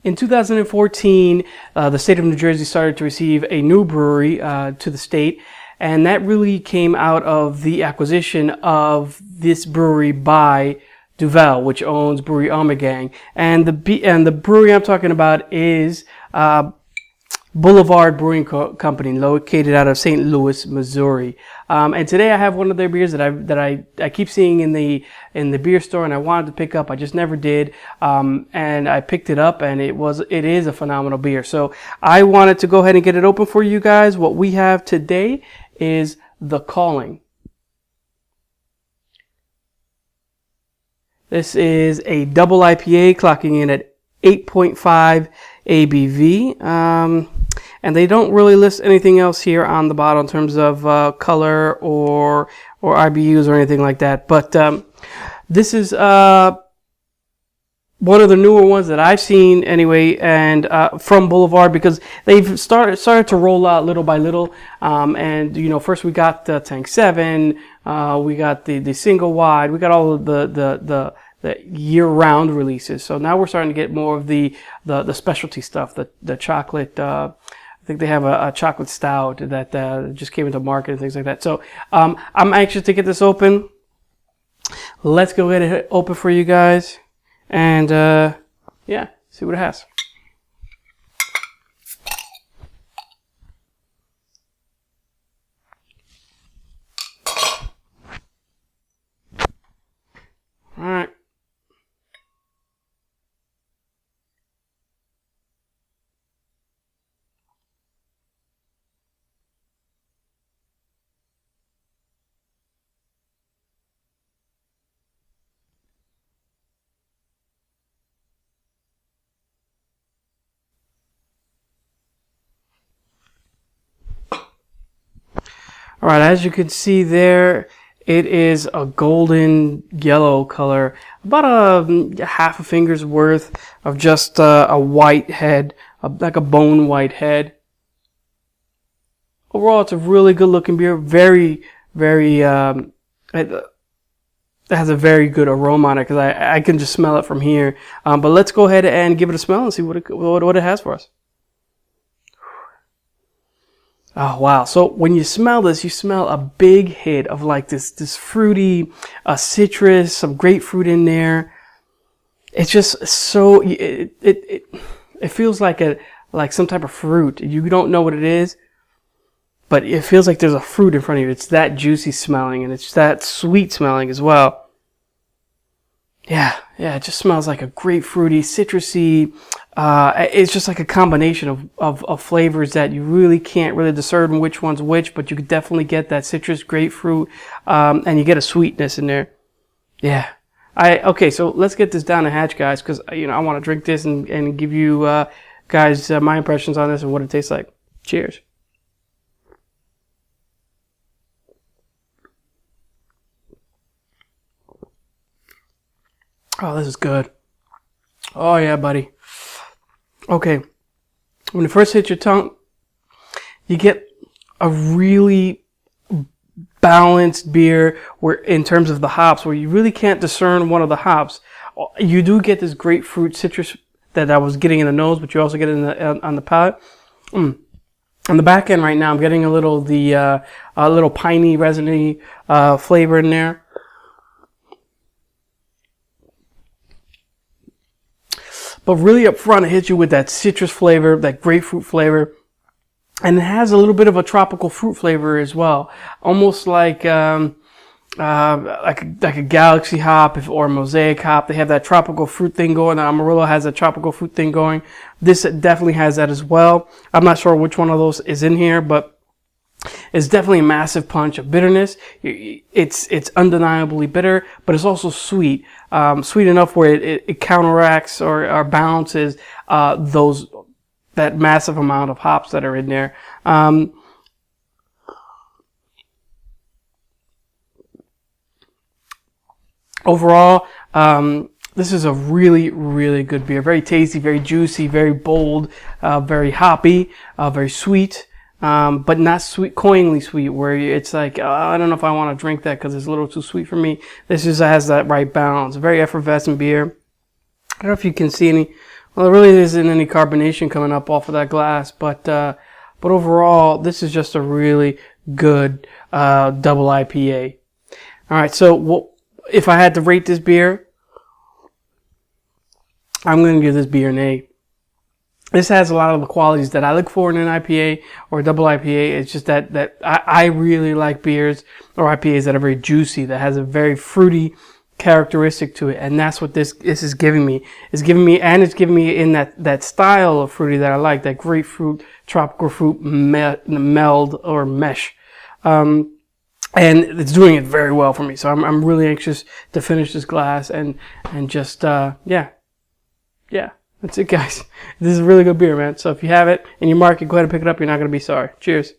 In 2014, the state of New Jersey started to receive a new brewery to the state, and that really came out of the acquisition of this brewery by Duvel, which owns Brewery Ommegang. And the brewery I'm talking about is Boulevard Brewing Company, located out of St. Louis, Missouri. And today I have one of their beers that I keep seeing in the beer store, and I wanted to pick up. I just never did. And I picked it up, and it is a phenomenal beer. So I wanted to go ahead and get it open for you guys. What we have today is The Calling. This is a double IPA clocking in at 8.5 ABV. And they don't really list anything else here on the bottle in terms of color or IBUs or anything like that. But this is one of the newer ones that I've seen anyway, and from Boulevard, because they've started to roll out little by little. And you know, first we got the Tank 7, we got the single wide, we got all of the year-round releases. So now we're starting to get more of the specialty stuff, the chocolate. I think they have a chocolate stout that just came into market and things like that. So I'm anxious to get this open. Let's go ahead and hit it open for you guys, and yeah, see what it has. All right. All right, as you can see there, it is a golden yellow color, about a half a finger's worth of just a white head, like a bone white head. Overall, it's a really good looking beer. Very, very, it has a very good aroma on it, because I can just smell it from here. But let's go ahead and give it a smell and see what it has for us. Oh wow! So when you smell this, you smell a big hit of like this fruity, citrus, some grapefruit in there. It's just so it feels like some type of fruit. You don't know what it is, but it feels like there's a fruit in front of you. It's that juicy smelling, and it's that sweet smelling as well. Yeah, it just smells like a grapefruity, citrusy. It's just like a combination of flavors that you really can't really discern which one's which, but you could definitely get that citrus, grapefruit, and you get a sweetness in there. Yeah. Okay, so let's get this down the hatch, guys, because I want to drink this and give you guys my impressions on this and what it tastes like. Cheers. Oh, this is good. Oh yeah, buddy. Okay, when it first hits your tongue, you get a really balanced beer where, in terms of the hops, where you really can't discern one of the hops. You do get this grapefruit citrus that I was getting in the nose, but you also get it on the palate. On the back end right now, I'm getting a little piney, resiny flavor in there. But really up front, it hits you with that citrus flavor, that grapefruit flavor. And it has a little bit of a tropical fruit flavor as well. Almost like a Galaxy hop or a Mosaic hop. They have that tropical fruit thing going. The Amarillo has a tropical fruit thing going. This definitely has that as well. I'm not sure which one of those is in here, but it's definitely a massive punch of bitterness. It's undeniably bitter, but it's also sweet. Sweet enough where it counteracts or balances that massive amount of hops that are in there. Overall, this is a really, really good beer. Very tasty, very juicy, very bold, very hoppy, very sweet. But not sweet, cloyingly sweet, where it's like, I don't know if I want to drink that because it's a little too sweet for me. This just has that right balance. Very effervescent beer. I don't know if you can see any Well, there really isn't any carbonation coming up off of that glass, but overall, this is just a really good double IPA. All right, so if I had to rate this beer, I'm going to give this beer an A. This has a lot of the qualities that I look for in an IPA or a double IPA. It's just that I really like beers or IPAs that are very juicy, that has a very fruity characteristic to it, and that's what this is giving me. It's giving me in that style of fruity that I like, that grapefruit, tropical fruit meld or mesh. And it's doing it very well for me. So I'm really anxious to finish this glass and just yeah. That's it, guys. This is a really good beer, man. So if you have it in your market, go ahead and pick it up. You're not going to be sorry. Cheers.